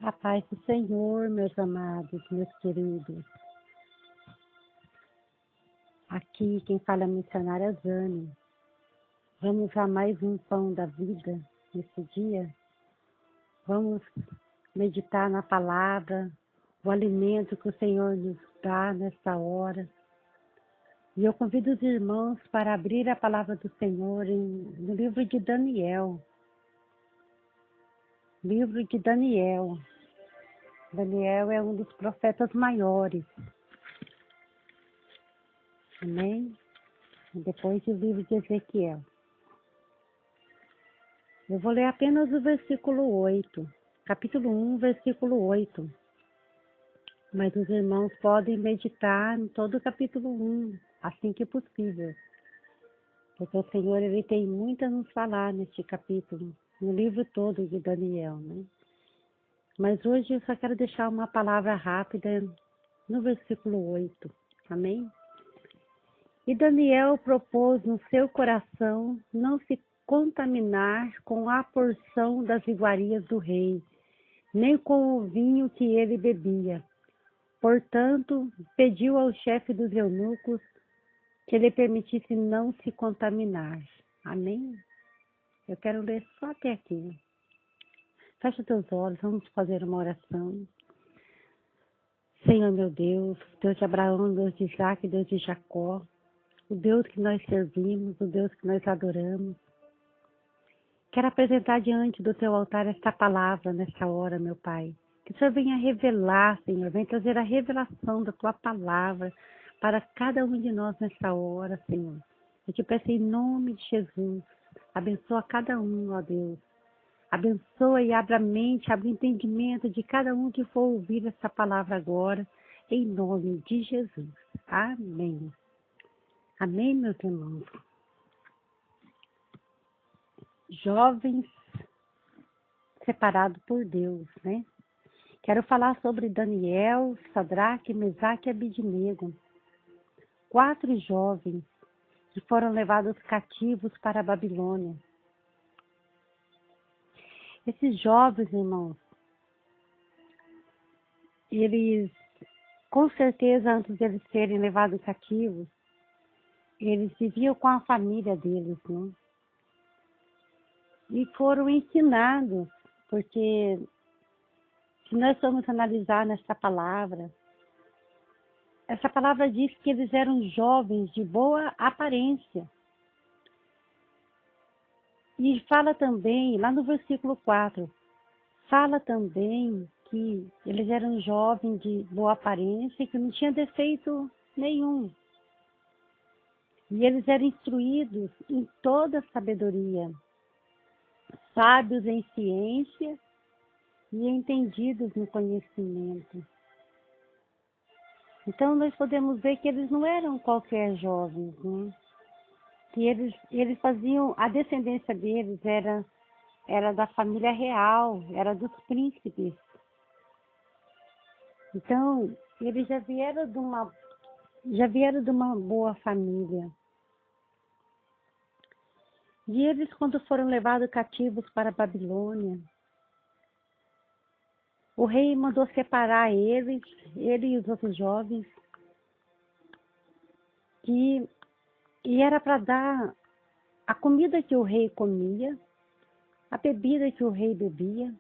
A paz do Senhor, meus amados, meus queridos. Aqui quem fala é a missionária Zane. Vamos a mais um pão da vida nesse dia. Vamos meditar na palavra, o alimento que o Senhor nos dá nessa hora. E eu convido os irmãos para abrir a palavra do Senhor no livro de Daniel. Livro de Daniel. Daniel é um dos profetas maiores. Amém? Depois do livro de Ezequiel. Eu vou ler apenas o versículo 8. Capítulo 1, versículo 8. Mas os irmãos podem meditar em todo o capítulo 1, assim que possível. Porque o Senhor ele tem muito a nos falar neste capítulo, no livro todo de Daniel, né? Mas hoje eu só quero deixar uma palavra rápida no versículo 8. Amém? E Daniel propôs no seu coração não se contaminar com a porção das iguarias do rei, nem com o vinho que ele bebia. Portanto, pediu ao chefe dos eunucos que lhe permitisse não se contaminar. Amém? Eu quero ler só até aqui. Fecha teus olhos, vamos fazer uma oração. Senhor meu Deus, Deus de Abraão, Deus de Isaac, Deus de Jacó, o Deus que nós servimos, o Deus que nós adoramos. Quero apresentar diante do teu altar esta palavra nesta hora, meu Pai. Que o Senhor venha revelar, Senhor, venha trazer a revelação da tua palavra para cada um de nós nesta hora, Senhor. Eu te peço em nome de Jesus, abençoa cada um, ó Deus. Abençoa e abra a mente, abra o entendimento de cada um que for ouvir essa palavra agora, em nome de Jesus. Amém. Amém, meus irmãos. Jovens separados por Deus, né? Quero falar sobre Daniel, Sadraque, Mesaque e Abednego. 4 jovens que foram levados cativos para a Babilônia. Esses jovens, irmãos, eles, com certeza, antes de eles serem levados cativos, eles viviam com a família deles, né? E foram ensinados, porque se nós formos analisar nesta palavra, essa palavra diz que eles eram jovens de boa aparência. E fala também, lá no versículo 4, fala também que eles eram jovens de boa aparência e que não tinha defeito nenhum. E eles eram instruídos em toda a sabedoria, sábios em ciência e entendidos no conhecimento. Então, nós podemos ver que eles não eram qualquer jovens, né? Que eles faziam, a descendência deles era da família real, era dos príncipes. Então, eles já vieram de uma boa família. E eles, quando foram levados cativos para a Babilônia, o rei mandou separar ele e os outros jovens, e era para dar a comida que o rei comia, a bebida que o rei bebia.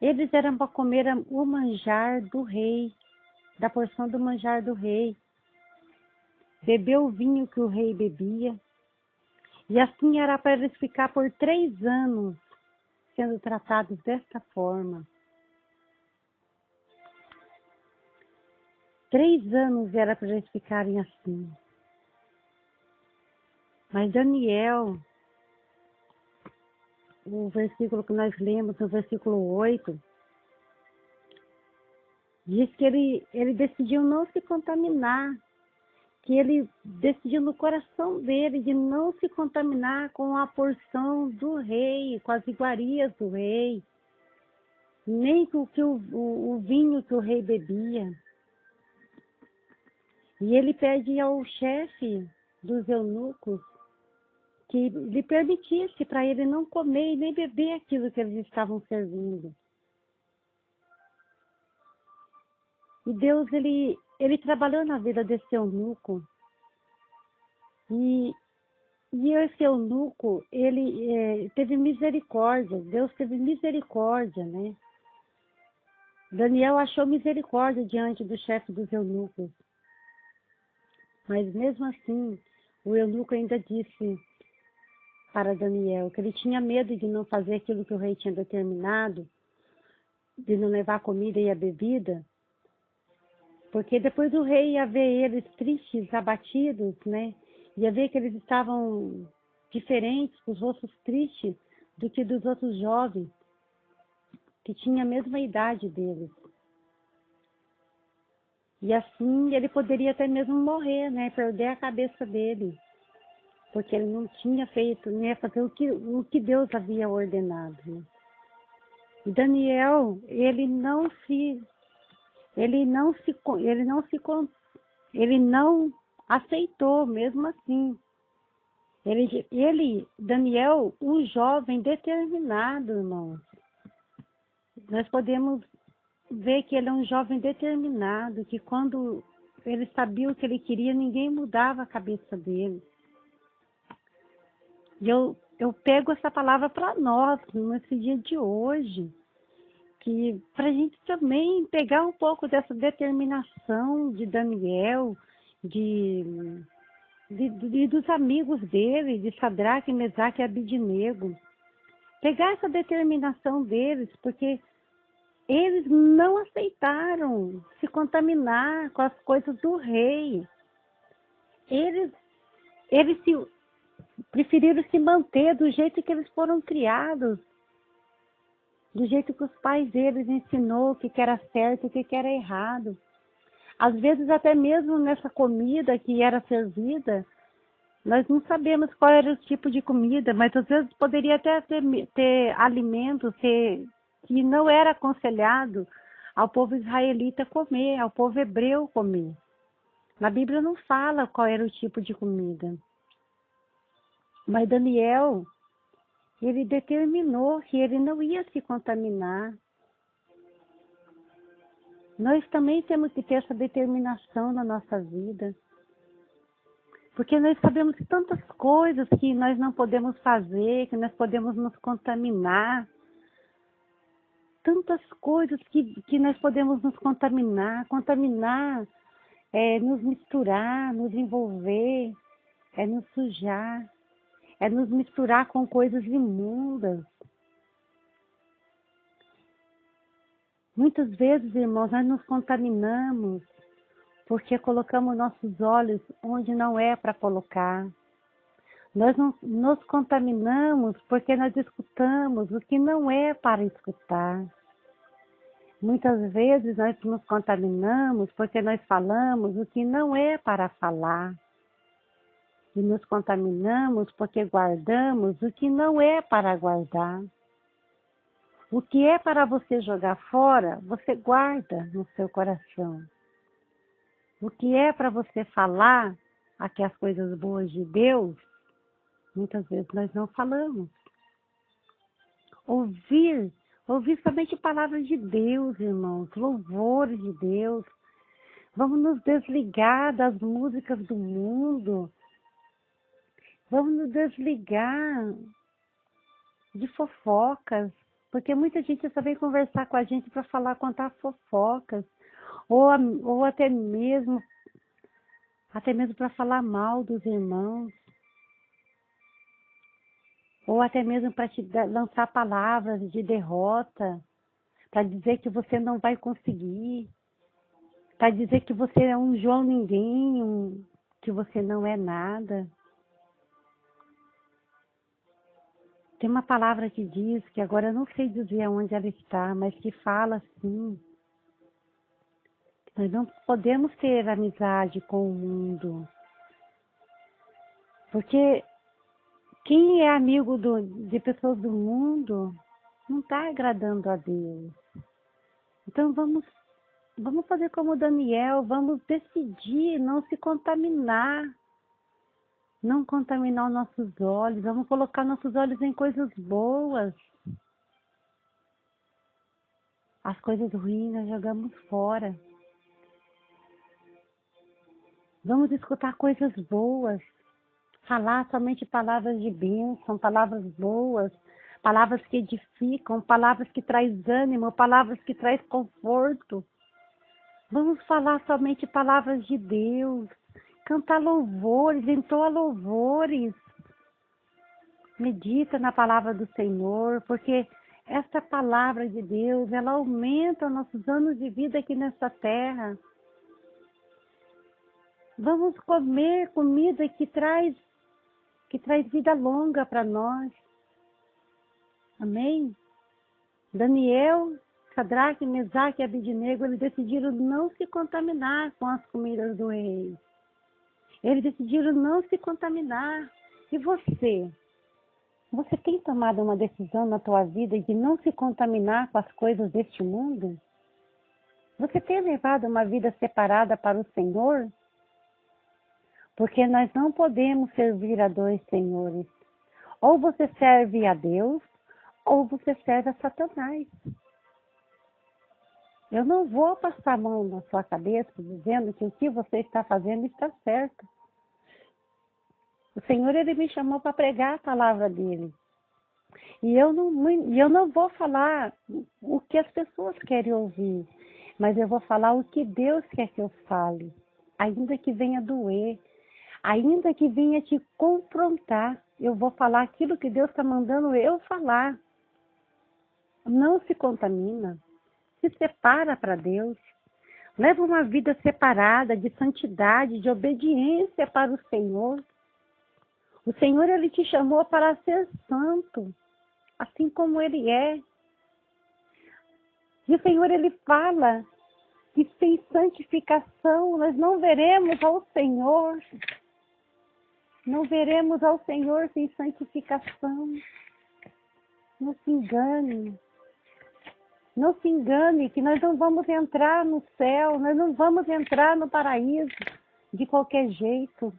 Eles eram para comer o manjar do rei, da porção do manjar do rei, beber o vinho que o rei bebia, e assim era para eles ficar por 3 anos sendo tratados desta forma. 3 anos era para eles ficarem assim. Mas Daniel, o versículo que nós lemos, no versículo 8, diz que ele decidiu não se contaminar, que ele decidiu no coração dele de não se contaminar com a porção do rei, com as iguarias do rei, nem com o vinho que o rei bebia. E ele pede ao chefe dos eunucos que lhe permitisse para ele não comer e nem beber aquilo que eles estavam servindo. E Deus, ele trabalhou na vida desse eunuco. E esse eunuco, ele teve misericórdia. Deus teve misericórdia, né? Daniel achou misericórdia diante do chefe dos eunucos. Mas mesmo assim, o eunuco ainda disse para Daniel que ele tinha medo de não fazer aquilo que o rei tinha determinado, de não levar a comida e a bebida, porque depois o rei ia ver eles tristes, abatidos, né? Ia ver que eles estavam diferentes, com os rostos tristes, do que dos outros jovens, que tinham a mesma idade deles. E assim ele poderia até mesmo morrer, né? Perder a cabeça dele, porque ele não tinha feito, nem ia fazer o que Deus havia ordenado, né? E Daniel, ele não aceitou, mesmo assim. Daniel, um jovem determinado, irmão. Nós podemos ver que ele é um jovem determinado, que quando ele sabia o que ele queria, ninguém mudava a cabeça dele. E eu pego essa palavra para nós, nesse dia de hoje, que para a gente também pegar um pouco dessa determinação de Daniel, dos amigos dele, de Sadraque, Mesaque e Abidnego. Pegar essa determinação deles, porque eles não aceitaram se contaminar com as coisas do rei. Eles preferiram se manter do jeito que eles foram criados, do jeito que os pais deles ensinou o que era certo e o que era errado. Às vezes até mesmo nessa comida que era servida, nós não sabemos qual era o tipo de comida, mas às vezes poderia até ter alimento que não era aconselhado ao povo israelita comer, ao povo hebreu comer. Na Bíblia não fala qual era o tipo de comida. Mas Daniel, ele determinou que ele não ia se contaminar. Nós também temos que ter essa determinação na nossa vida. Porque nós sabemos tantas coisas que nós não podemos fazer, que nós podemos nos contaminar. Tantas coisas que nós podemos nos contaminar. Contaminar é nos misturar, nos envolver, é nos sujar, é nos misturar com coisas imundas. Muitas vezes, irmãos, nós nos contaminamos porque colocamos nossos olhos onde não é para colocar. Nós nos contaminamos porque nós escutamos o que não é para escutar. Muitas vezes nós nos contaminamos porque nós falamos o que não é para falar. E nos contaminamos porque guardamos o que não é para guardar. O que é para você jogar fora, você guarda no seu coração. O que é para você falar, aqui as coisas boas de Deus, muitas vezes nós não falamos. Ouvir somente palavras de Deus, irmãos, louvores de Deus. Vamos nos desligar das músicas do mundo. Vamos nos desligar de fofocas, porque muita gente só vem conversar com a gente para contar fofocas, ou até mesmo para falar mal dos irmãos, ou até mesmo para te lançar palavras de derrota, para dizer que você não vai conseguir, para dizer que você é um João ninguém, que você não é nada. Tem uma palavra que diz, que agora eu não sei dizer onde ela está, mas que fala assim: nós não podemos ter amizade com o mundo, porque quem é amigo de pessoas do mundo não está agradando a Deus. Então vamos fazer como Daniel, vamos decidir não se contaminar, não contaminar os nossos olhos, vamos colocar nossos olhos em coisas boas. As coisas ruins nós jogamos fora. Vamos escutar coisas boas, falar somente palavras de bênção, palavras boas, palavras que edificam, palavras que traz ânimo, palavras que traz conforto. Vamos falar somente palavras de Deus, cantar louvores, entoa louvores. Medita na palavra do Senhor, porque essa palavra de Deus, ela aumenta nossos anos de vida aqui nessa terra. Vamos comer comida que traz vida longa para nós. Amém? Daniel, Sadraque, Mesaque e Abednego, eles decidiram não se contaminar com as comidas do rei. Eles decidiram não se contaminar. E você? Você tem tomado uma decisão na tua vida de não se contaminar com as coisas deste mundo? Você tem levado uma vida separada para o Senhor? Porque nós não podemos servir a dois senhores. Ou você serve a Deus, ou você serve a Satanás. Eu não vou passar a mão na sua cabeça dizendo que o que você está fazendo está certo. O Senhor, Ele me chamou para pregar a palavra dEle. E eu não vou falar o que as pessoas querem ouvir, mas eu vou falar o que Deus quer que eu fale, ainda que venha doer, ainda que venha te confrontar, eu vou falar aquilo que Deus está mandando eu falar. Não se contamina, se separa para Deus, leva uma vida separada de santidade, de obediência para o Senhor. O Senhor, Ele te chamou para ser santo, assim como Ele é. E o Senhor, Ele fala que sem santificação nós não veremos ao Senhor. Não veremos ao Senhor sem santificação. Não se engane. Não se engane que nós não vamos entrar no céu, nós não vamos entrar no paraíso de qualquer jeito.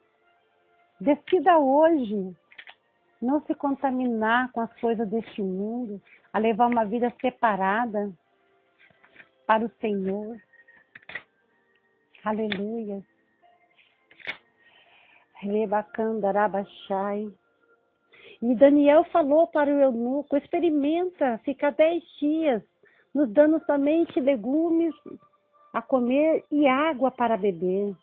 Decida hoje não se contaminar com as coisas deste mundo, a levar uma vida separada para o Senhor. Aleluia. Rebacandarabachai. E Daniel falou para o eunuco: experimenta ficar 10 dias, nos dando somente legumes a comer e água para beber,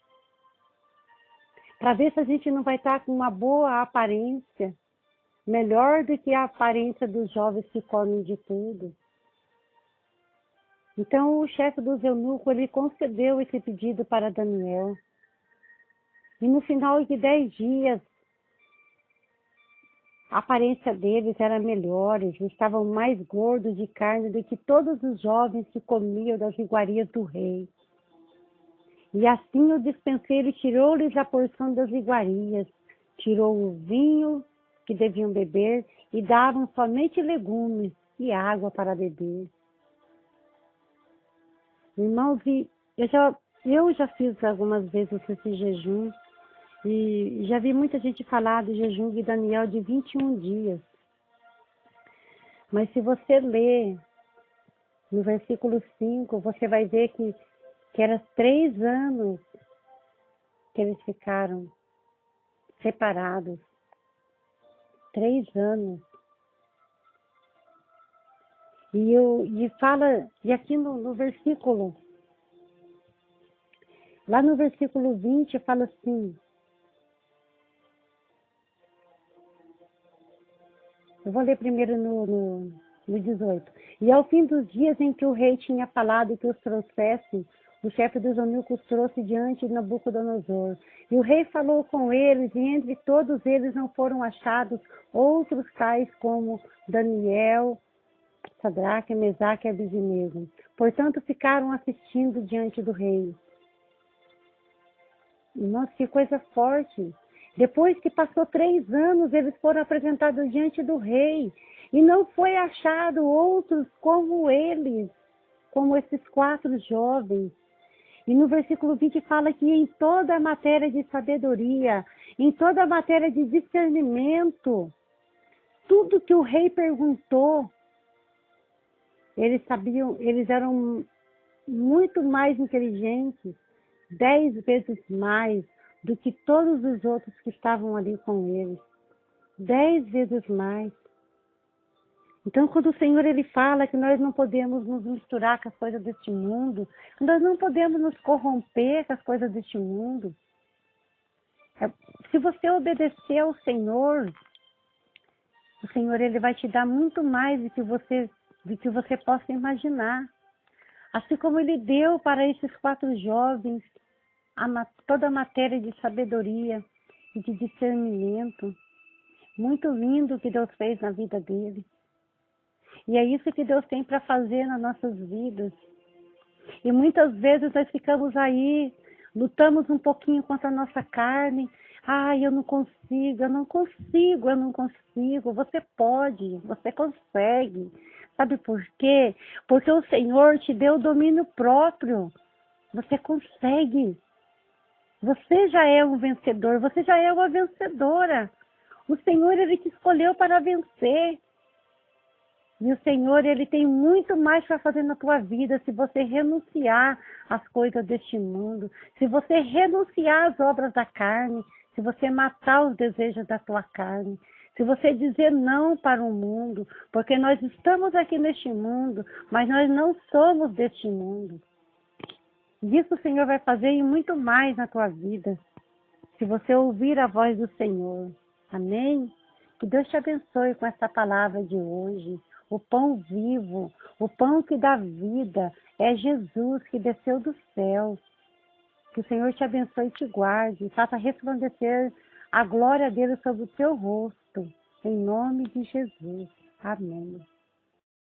para ver se a gente não vai estar com uma boa aparência, melhor do que a aparência dos jovens que comem de tudo. Então o chefe dos eunucos, ele concedeu esse pedido para Daniel. E no final de 10 dias, a aparência deles era melhor, eles estavam mais gordos de carne do que todos os jovens que comiam das iguarias do rei. E assim o dispenseiro tirou-lhes a porção das iguarias, tirou o vinho que deviam beber e davam somente legumes e água para beber. Irmãos, eu já fiz algumas vezes esse jejum e já vi muita gente falar do jejum de Daniel de 21 dias. Mas se você ler no versículo 5, você vai ver que era 3 anos que eles ficaram separados. 3 anos. E aqui no versículo, lá no versículo 20, fala assim, eu vou ler primeiro no 18. E ao fim dos dias em que o rei tinha falado que os trouxessem, o chefe dos eunucos trouxe diante de Nabucodonosor. E o rei falou com eles, e entre todos eles não foram achados outros tais como Daniel, Sadraque, Mesaque e Abednego. Portanto, ficaram assistindo diante do rei. Nossa, que coisa forte! Depois que passou 3 anos, eles foram apresentados diante do rei. E não foi achado outros como eles, como esses 4 jovens. E no versículo 20 fala que em toda a matéria de sabedoria, em toda a matéria de discernimento, tudo que o rei perguntou, eles sabiam, eles eram muito mais inteligentes, 10 vezes mais, do que todos os outros que estavam ali com ele. 10 vezes mais. Então, quando o Senhor ele fala que nós não podemos nos misturar com as coisas deste mundo, nós não podemos nos corromper com as coisas deste mundo. Se você obedecer ao Senhor, o Senhor ele vai te dar muito mais do que você possa imaginar. Assim como ele deu para esses 4 jovens toda a matéria de sabedoria e de discernimento. Muito lindo que Deus fez na vida dele. E é isso que Deus tem para fazer nas nossas vidas. E muitas vezes nós ficamos aí, lutamos um pouquinho contra a nossa carne. Ai, eu não consigo, eu não consigo, eu não consigo. Você pode, você consegue. Sabe por quê? Porque o Senhor te deu o domínio próprio. Você consegue. Você já é um vencedor, você já é uma vencedora. O Senhor, ele te escolheu para vencer. E o Senhor, ele tem muito mais para fazer na tua vida se você renunciar às coisas deste mundo, se você renunciar às obras da carne, se você matar os desejos da tua carne, se você dizer não para o mundo, porque nós estamos aqui neste mundo, mas nós não somos deste mundo. Isso o Senhor vai fazer e muito mais na tua vida, se você ouvir a voz do Senhor. Amém? Que Deus te abençoe com essa palavra de hoje. O pão vivo, o pão que dá vida, é Jesus que desceu do céu. Que o Senhor te abençoe e te guarde, faça resplandecer a glória dele sobre o teu rosto. Em nome de Jesus. Amém.